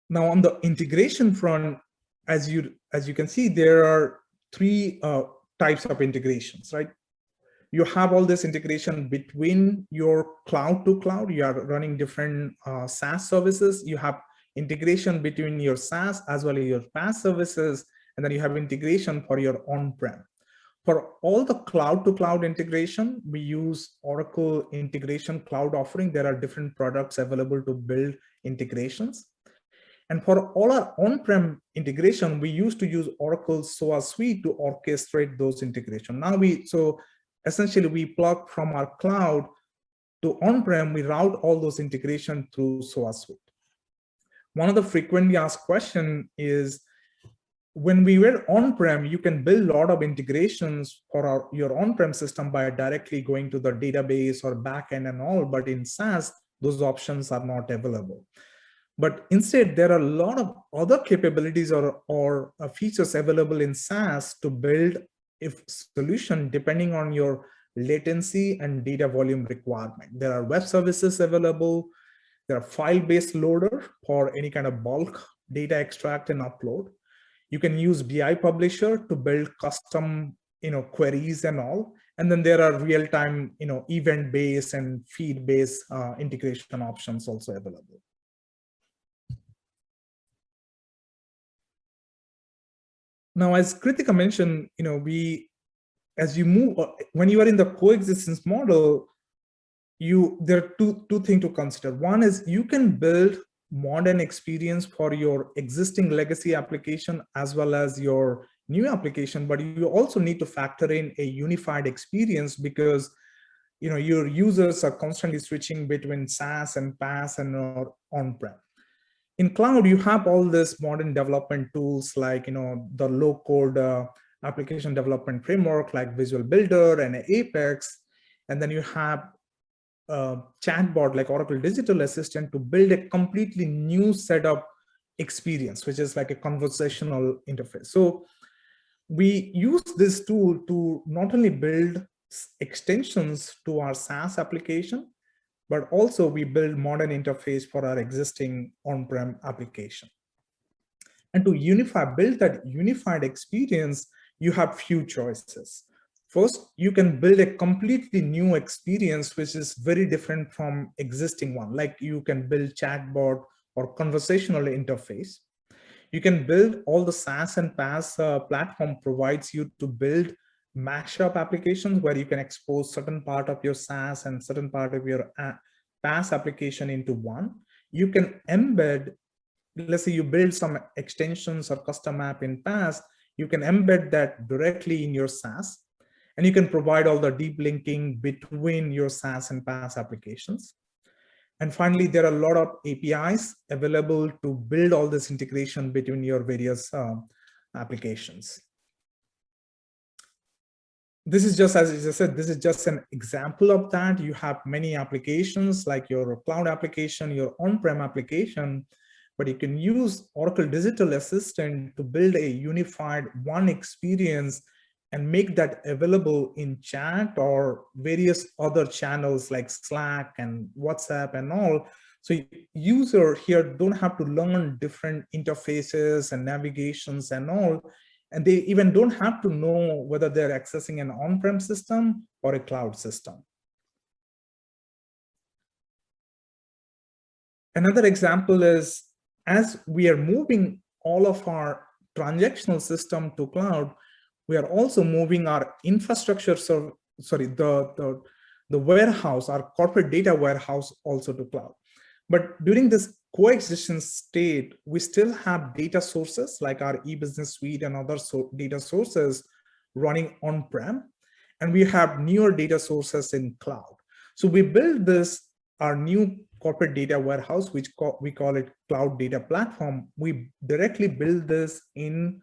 Now on the integration front, as you can see, there are three types of integrations, right? You have all this integration between your cloud to cloud. You are running different SaaS services. You have integration between your SaaS as well as your PaaS services, and then you have integration for your on-prem. For all the cloud to cloud integration, we use Oracle Integration Cloud offering. There are different products available to build integrations. And for all our on-prem integration, we used to use Oracle SaaS suite to orchestrate those integrations. Now essentially we plug from our cloud to on-prem, we route all those integrations through SaaS suite. One of the frequently asked questions is, when we were on-prem, you can build a lot of integrations for your on-prem system by directly going to the database or backend and all, but in SaaS, those options are not available. But instead, there are a lot of other capabilities or features available in SaaS to build a solution depending on your latency and data volume requirement. There are web services available. There are file-based loader for any kind of bulk data extract and upload. You can use BI Publisher to build custom, queries and all. And then there are real-time, event-based and feed-based integration options also available. Now, as Kritika mentioned, as you move, when you are in the coexistence model, there are two things to consider. One is you can build modern experience for your existing legacy application as well as your new application, but you also need to factor in a unified experience because your users are constantly switching between SaaS and PaaS and on-prem. In cloud, you have all this modern development tools like the low-code application development framework like Visual Builder and Apex, and then you have chatbot like Oracle Digital Assistant to build a completely new set of experience, which is like a conversational interface. So we use this tool to not only build extensions to our SaaS application, but also we build modern interface for our existing on-prem application. And to build that unified experience, you have few choices. First, you can build a completely new experience, which is very different from existing one. Like you can build chatbot or conversational interface. You can build all the SaaS and PaaS platform provides you to build mashup applications where you can expose certain part of your SaaS and certain part of your PaaS application into one. You can embed, let's say you build some extensions or custom app in PaaS, you can embed that directly in your SaaS, and you can provide all the deep linking between your SaaS and PaaS applications. And finally, there are a lot of APIs available to build all this integration between your various applications. This is just, as I said, this is just an example of that. You have many applications like your cloud application, your on-prem application, but you can use Oracle Digital Assistant to build a unified one experience and make that available in chat or various other channels like Slack and WhatsApp and all. So user here don't have to learn different interfaces and navigations and all. And they even don't have to know whether they're accessing an on-prem system or a cloud system. Another example is, as we are moving all of our transactional system to cloud, we are also moving our infrastructure, the warehouse, our corporate data warehouse also to cloud. But during this coexistence state, we still have data sources like our e-business suite and other data sources running on-prem, and we have newer data sources in cloud. So we build our new corporate data warehouse, which we call it Cloud Data Platform. We directly build this in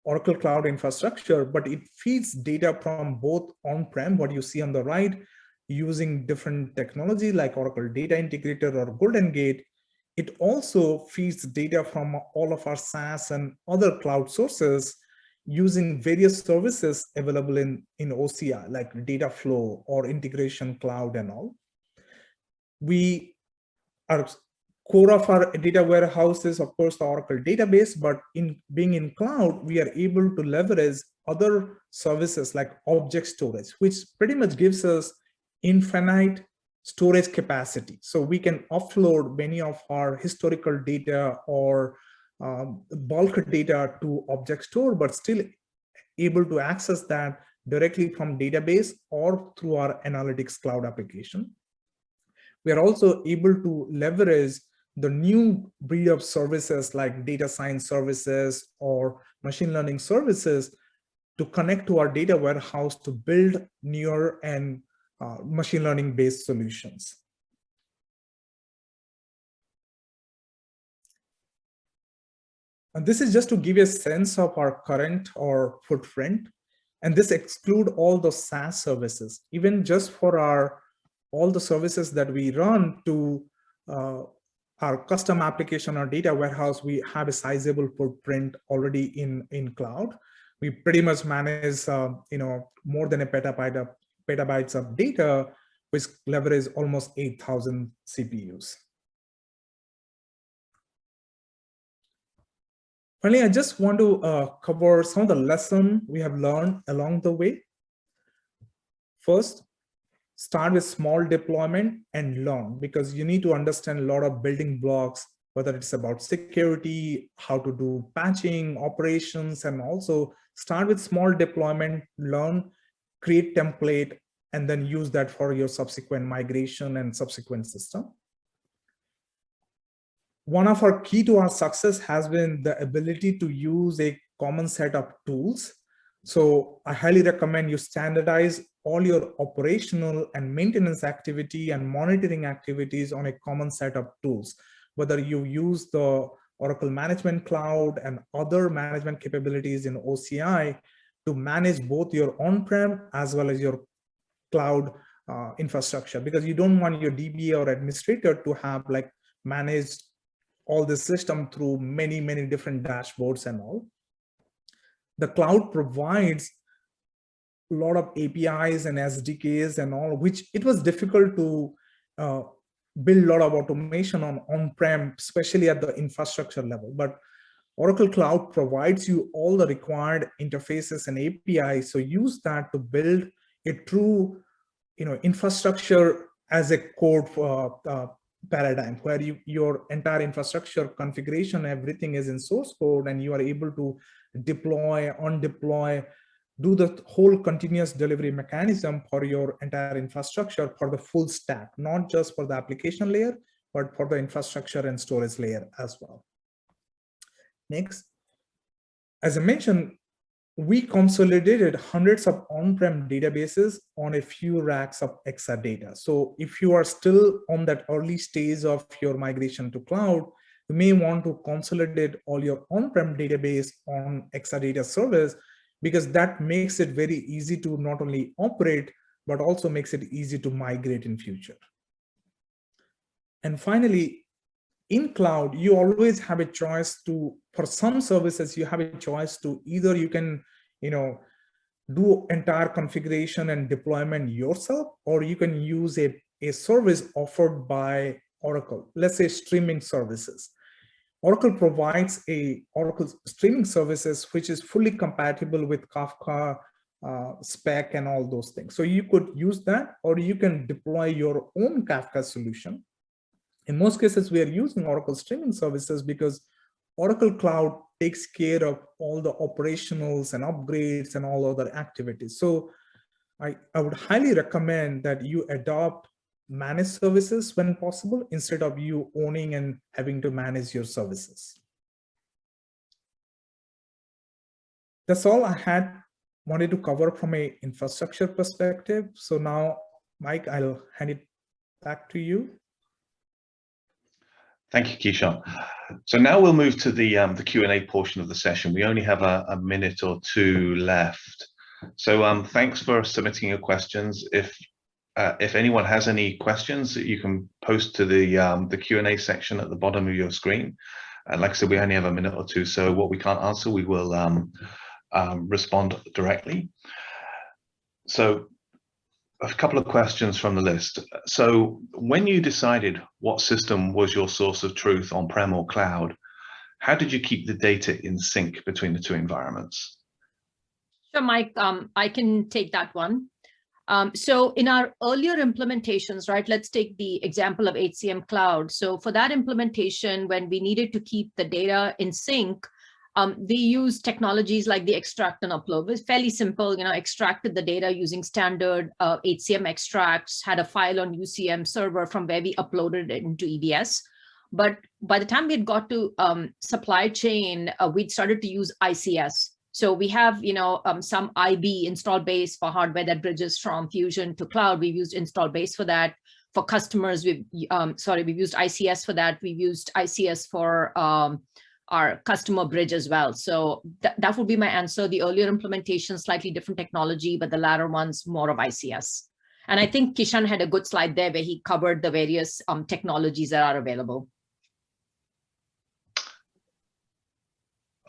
Oracle Cloud Infrastructure, but it feeds data from both on-prem, what you see on the right, using different technology like Oracle Data Integrator or Golden Gate. It also feeds data from all of our SaaS and other cloud sources using various services available in OCI, like data flow or integration cloud and all. Our core of our data warehouse is, of course, the Oracle database, but in being in cloud, we are able to leverage other services like object storage, which pretty much gives us infinite storage capacity. So we can offload many of our historical data or bulk data to object store, but still able to access that directly from database or through our analytics cloud application. We are also able to leverage the new breed of services like data science services or machine learning services to connect to our data warehouse to build newer and machine learning based solutions. And this is just to give you a sense of our current or footprint. And this exclude all the SaaS services, even just for all the services that we run to our custom application or data warehouse. We have a sizable footprint already in cloud. We pretty much manage more than a petabytes of data, which leverage almost 8,000 CPUs. Finally, I just want to cover some of the lessons we have learned along the way. First, start with small deployment and learn, because you need to understand a lot of building blocks, whether it's about security, how to do patching, operations, and also start with small deployment, learn, create template, and then use that for your subsequent migration and subsequent system. One of our key to our success has been the ability to use a common set of tools. So I highly recommend you standardize all your operational and maintenance activity and monitoring activities on a common set of tools, whether you use the Oracle Management Cloud and other management capabilities in OCI to manage both your on-prem as well as your cloud infrastructure, because you don't want your DBA or administrator to have managed all the system through many different dashboards and all. The cloud provides a lot of APIs and SDKs and all, which it was difficult to build a lot of automation on-prem, especially at the infrastructure level. But Oracle Cloud provides you all the required interfaces and APIs. So use that to build a true, infrastructure as a code paradigm, where your entire infrastructure configuration, everything is in source code, and you are able to deploy, undeploy, do the whole continuous delivery mechanism for your entire infrastructure for the full stack, not just for the application layer, but for the infrastructure and storage layer as well. Next, as I mentioned, we consolidated hundreds of on-prem databases on a few racks of Exadata. So if you are still on that early stage of your migration to cloud, you may want to consolidate all your on-prem database on Exadata service, because that makes it very easy to not only operate, but also makes it easy to migrate in future. And finally, in cloud, you always have a choice to, for some services, you have a choice to either you can, do entire configuration and deployment yourself, or you can use a service offered by Oracle, let's say streaming services. Oracle provides a Oracle streaming services, which is fully compatible with Kafka, spec and all those things. So you could use that, or you can deploy your own Kafka solution. In most cases, we are using Oracle streaming services because Oracle Cloud takes care of all the operationals and upgrades and all other activities. So I would highly recommend that you adopt managed services when possible, instead of you owning and having to manage your services. That's all I wanted to cover from an infrastructure perspective. So now, Mike, I'll hand it back to you.
Thank you, Kishan. So now we'll move to the Q&A portion of the session. We only have a minute or two left. So thanks for submitting your questions. If anyone has any questions, you can post to the Q&A section at the bottom of your screen. And like I said, we only have a minute or two, so what we can't answer, we will respond directly. So a couple of questions from the list. So when you decided what system was your source of truth, on-prem or cloud, how did you keep the data in sync between the two environments?
Sure, Mike, I can take that one. So in our earlier implementations, right, let's take the example of HCM Cloud. So for that implementation, when we needed to keep the data in sync, we used technologies like the extract and upload. It was fairly simple, extracted the data using standard HCM extracts, had a file on UCM server from where we uploaded it into EBS. But by the time we had got to supply chain, we'd started to use ICS. So we have, some IB, install base for hardware that bridges from Fusion to cloud. We've used install base for that. For customers, we've used ICS for that. We've used ICS for our customer bridge as well. So that would be my answer. The earlier implementation, slightly different technology, but the latter one's more of ICS. And I think Kishan had a good slide there where he covered the various technologies that are available.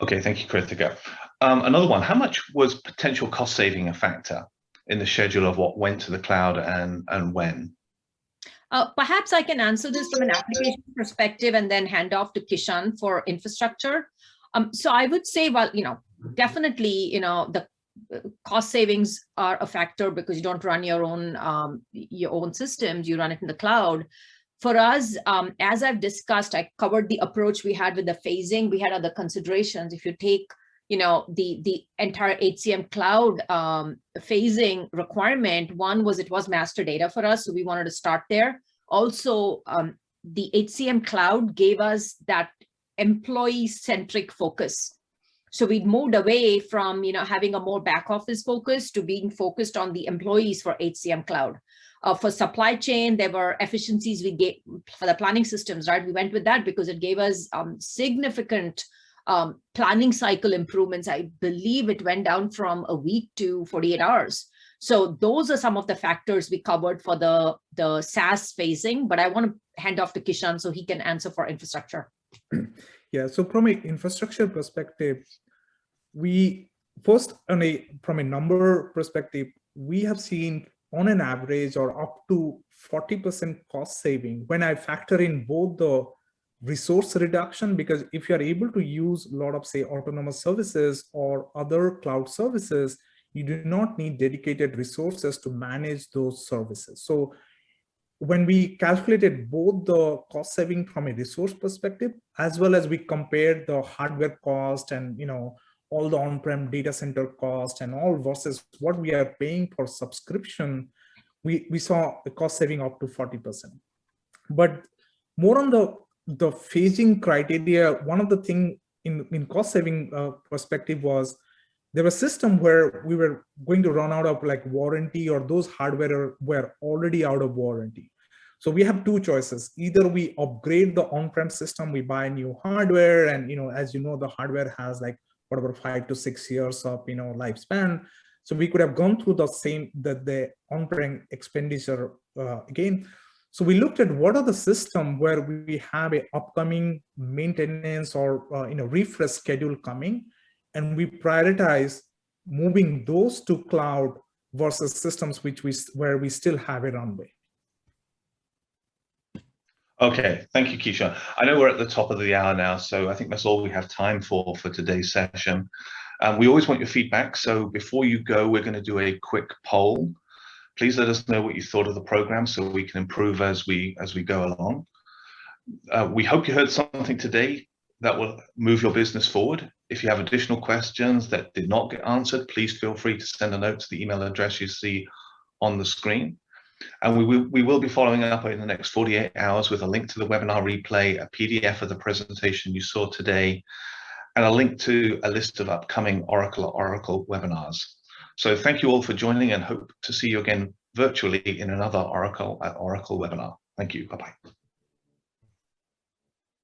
Okay, thank you, Kritika. Another one, how much was potential cost saving a factor in the schedule of what went to the cloud and when?
Perhaps I can answer this from an application perspective and then hand off to Kishan for infrastructure. So I would say, well, definitely, the cost savings are a factor because you don't run your own systems, you run it in the cloud. For us, as I've discussed, I covered the approach we had with the phasing. We had other considerations. If you take, the entire HCM cloud phasing requirement, one was it was master data for us, so we wanted to start there. Also, the HCM cloud gave us that employee-centric focus. So we'd moved away from, having a more back office focus to being focused on the employees for HCM cloud. For supply chain, there were efficiencies we gave for the planning systems, right? We went with that because it gave us significant planning cycle improvements. I believe it went down from a week to 48 hours. So those are some of the factors we covered for the SaaS phasing, but I want to hand off to Kishan so he can answer for infrastructure.
Yeah, so from an infrastructure perspective, from a number perspective, we have seen on an average or up to 40% cost saving when I factor in both the resource reduction, because if you are able to use a lot of, say, autonomous services or other cloud services, you do not need dedicated resources to manage those services. So when we calculated both the cost saving from a resource perspective, as well as we compared the hardware cost and all the on-prem data center cost and all versus what we are paying for subscription, we saw the cost saving up to 40%. But more on the phasing criteria, one of the things in cost saving perspective was there was a system where we were going to run out of like warranty, or those hardware were already out of warranty. So we have two choices. Either we upgrade the on-prem system, we buy new hardware, and as you know, the hardware has like whatever 5 to 6 years of lifespan. So we could have gone through the on-prem expenditure again. So we looked at what are the system where we have a upcoming maintenance or refresh schedule coming, and we prioritize moving those to cloud versus systems where we still have a runway.
Okay, thank you, Keisha. I know we're at the top of the hour now, so I think that's all we have time for today's session. We always want your feedback, so before you go, we're going to do a quick poll. Please let us know what you thought of the program so we can improve as we go along. We hope you heard something today that will move your business forward. If you have additional questions that did not get answered, please feel free to send a note to the email address you see on the screen. And we will be following up in the next 48 hours with a link to the webinar replay, a PDF of the presentation you saw today, and a link to a list of upcoming Oracle webinars. So thank you all for joining, and hope to see you again virtually in another Oracle webinar. Thank you. Bye-bye.